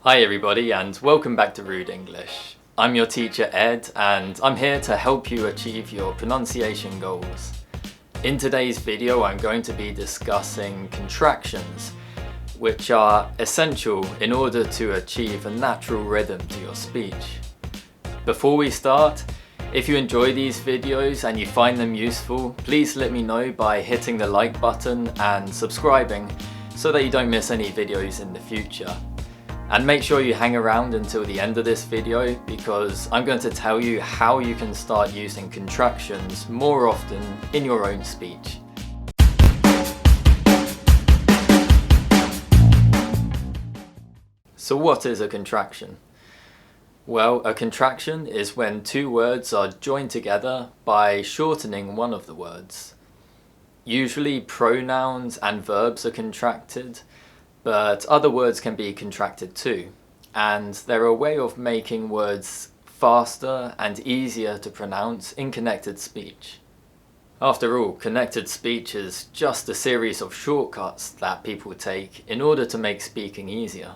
Hi everybody and welcome back to Rude English. I'm your teacher Ed and I'm here to help you achieve your pronunciation goals. In today's video I'm going to be discussing contractions, which are essential in order to achieve a natural rhythm to your speech. Before we start, if you enjoy these videos and you find them useful, please let me know by hitting the like button and subscribing so that you don't miss any videos in the future. And make sure you hang around until the end of this video because I'm going to tell you how you can start using contractions more often in your own speech. So what is a contraction? Well, a contraction is when two words are joined together by shortening one of the words. Usually pronouns and verbs are contracted, but other words can be contracted too, and they're a way of making words faster and easier to pronounce in connected speech. After all, connected speech is just a series of shortcuts that people take in order to make speaking easier.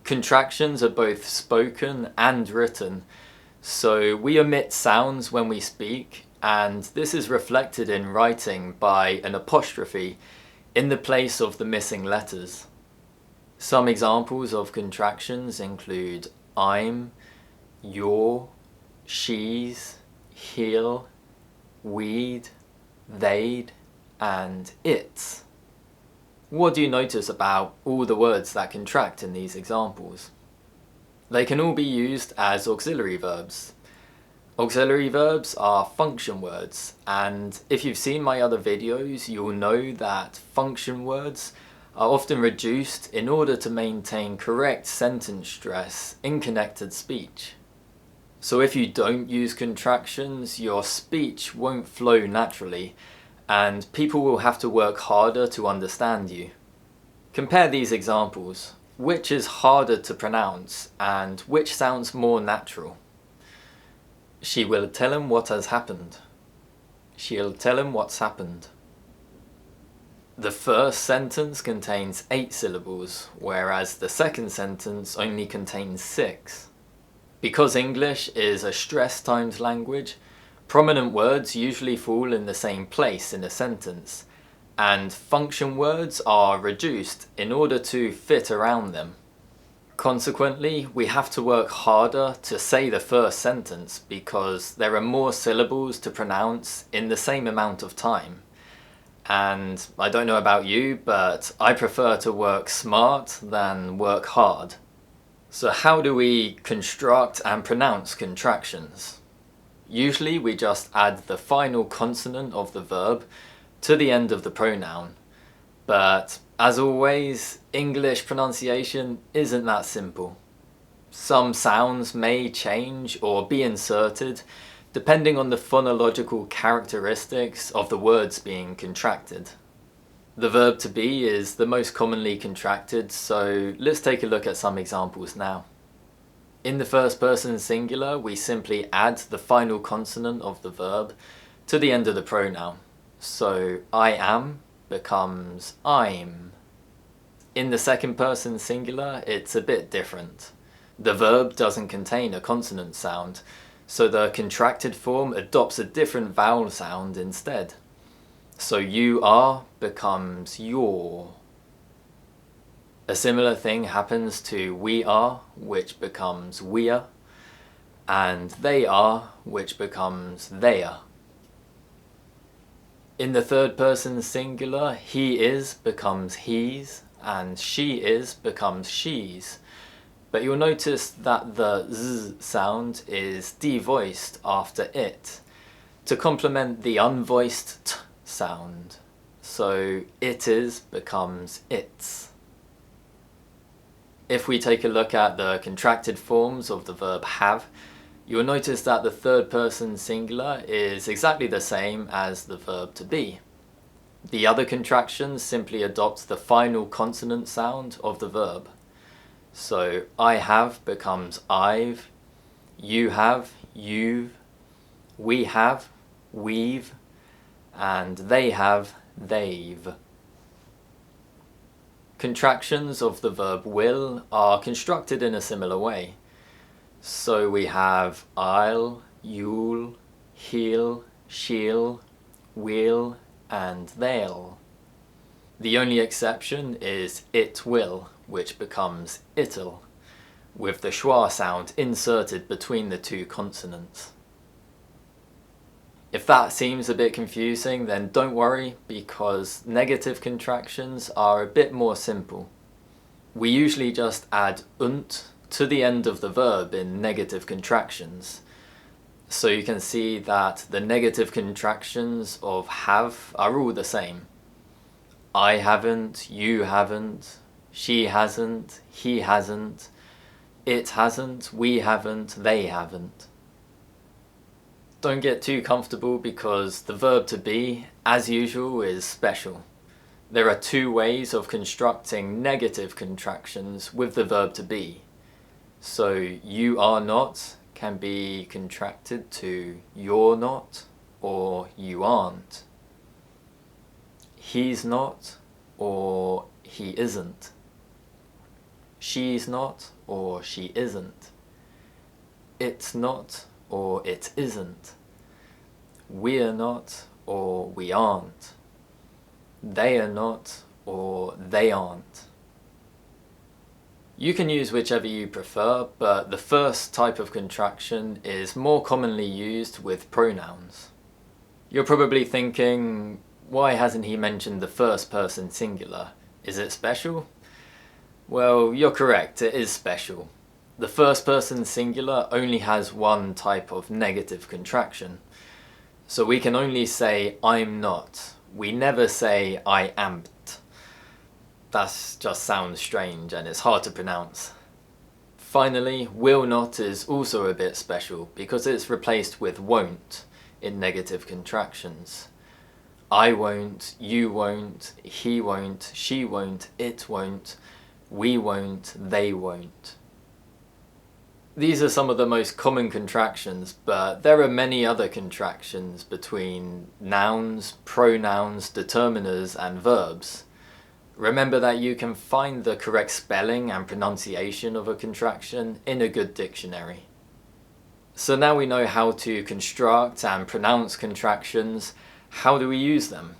Contractions are both spoken and written, so we omit sounds when we speak, and this is reflected in writing by an apostrophe in the place of the missing letters. Some examples of contractions include I'm, your, she's, he'll, we'd, they'd, and it's. What do you notice about all the words that contract in these examples? They can all be used as auxiliary verbs. Auxiliary verbs are function words, and if you've seen my other videos, you'll know that function words are often reduced in order to maintain correct sentence stress in connected speech. So if you don't use contractions, your speech won't flow naturally, and people will have to work harder to understand you. Compare these examples. Which is harder to pronounce, and which sounds more natural? She will tell him what has happened. She'll tell him what's happened. The first sentence contains 8 syllables, whereas the second sentence only contains 6. Because English is a stress-timed language, prominent words usually fall in the same place in a sentence, and function words are reduced in order to fit around them. Consequently, we have to work harder to say the first sentence because there are more syllables to pronounce in the same amount of time. And I don't know about you, but I prefer to work smart than work hard. So how do we construct and pronounce contractions? Usually we just add the final consonant of the verb to the end of the pronoun. But as always, English pronunciation isn't that simple. Some sounds may change or be inserted depending on the phonological characteristics of the words being contracted. The verb to be is the most commonly contracted, so let's take a look at some examples now. In the first person singular, we simply add the final consonant of the verb to the end of the pronoun. So I am becomes I'm. In the second person singular, it's a bit different. The verb doesn't contain a consonant sound, so the contracted form adopts a different vowel sound instead. So you are becomes your. A similar thing happens to we are, which becomes we're, and they are, which becomes they're. In the third person singular, he is becomes he's, and she is becomes she's. But you'll notice that the z sound is devoiced after it to complement the unvoiced t sound. So it is becomes its. If we take a look at the contracted forms of the verb have, you'll notice that the third person singular is exactly the same as the verb to be. The other contractions simply adopt the final consonant sound of the verb. So I have becomes I've, you have, you've, we have, we've, and they have, they've. Contractions of the verb will are constructed in a similar way. So we have I'll, you'll, he'll, she'll, we'll, and they'll. The only exception is it will, which becomes it'll, with the schwa sound inserted between the two consonants. If that seems a bit confusing, then don't worry, because negative contractions are a bit more simple. We usually just add unt to the end of the verb in negative contractions. So you can see that the negative contractions of have are all the same. I haven't, you haven't, she hasn't, he hasn't, it hasn't, we haven't, they haven't. Don't get too comfortable, because the verb to be, as usual, is special. There are two ways of constructing negative contractions with the verb to be. So you are not can be contracted to you're not or you aren't. He's not or he isn't. She's not or she isn't. It's not or it isn't. We're not or we aren't. They are not or they aren't. You can use whichever you prefer, but the first type of contraction is more commonly used with pronouns. You're probably thinking, why hasn't he mentioned the first person singular? Is it special? Well, you're correct, it is special. The first person singular only has one type of negative contraction. So we can only say I'm not. We never say I am't. That just sounds strange and it's hard to pronounce. Finally, will not is also a bit special because it's replaced with won't in negative contractions. I won't, you won't, he won't, she won't, it won't, we won't, they won't. These are some of the most common contractions, but there are many other contractions between nouns, pronouns, determiners, and verbs. Remember that you can find the correct spelling and pronunciation of a contraction in a good dictionary. So now we know how to construct and pronounce contractions. How do we use them?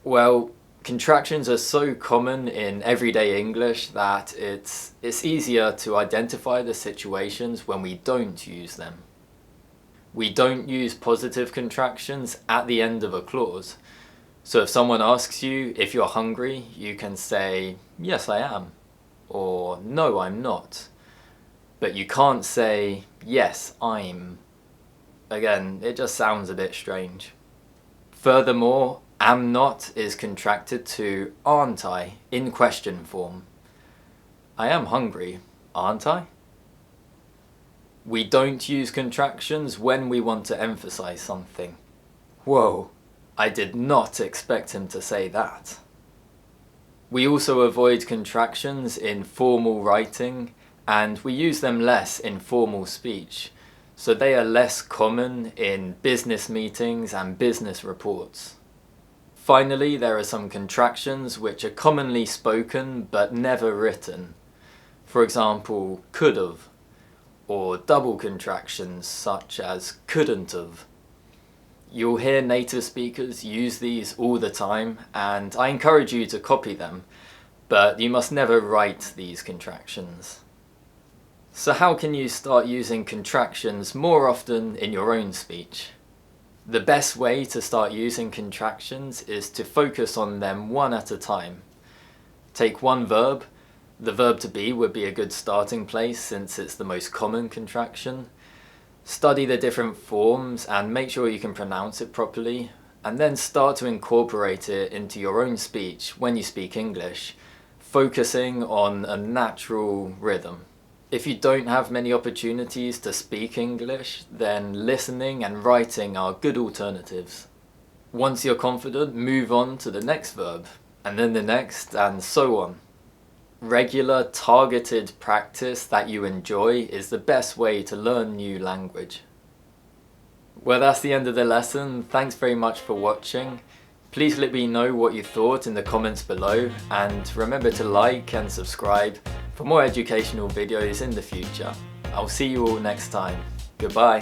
Well, contractions are so common in everyday English that it's easier to identify the situations when we don't use them. We don't use positive contractions at the end of a clause. So if someone asks you if you're hungry, you can say, yes, I am, or no, I'm not. But you can't say, yes, I'm. Again, it just sounds a bit strange. Furthermore, am not is contracted to aren't I in question form. I am hungry, aren't I? We don't use contractions when we want to emphasize something. Whoa, I did not expect him to say that. We also avoid contractions in formal writing, and we use them less in formal speech, so they are less common in business meetings and business reports. Finally, there are some contractions which are commonly spoken but never written. For example, could've, or double contractions such as couldn't-have. You'll hear native speakers use these all the time, and I encourage you to copy them, but you must never write these contractions. So how can you start using contractions more often in your own speech? The best way to start using contractions is to focus on them one at a time. Take one verb. The verb to be would be a good starting place since it's the most common contraction. Study the different forms and make sure you can pronounce it properly, and then start to incorporate it into your own speech when you speak English, focusing on a natural rhythm. If you don't have many opportunities to speak English, then listening and writing are good alternatives. Once you're confident, move on to the next verb, and then the next, and so on. Regular, targeted practice that you enjoy is the best way to learn new language. Well, that's the end of the lesson. Thanks very much for watching. Please let me know what you thought in the comments below, and remember to like and subscribe for more educational videos in the future. I'll see you all next time. Goodbye.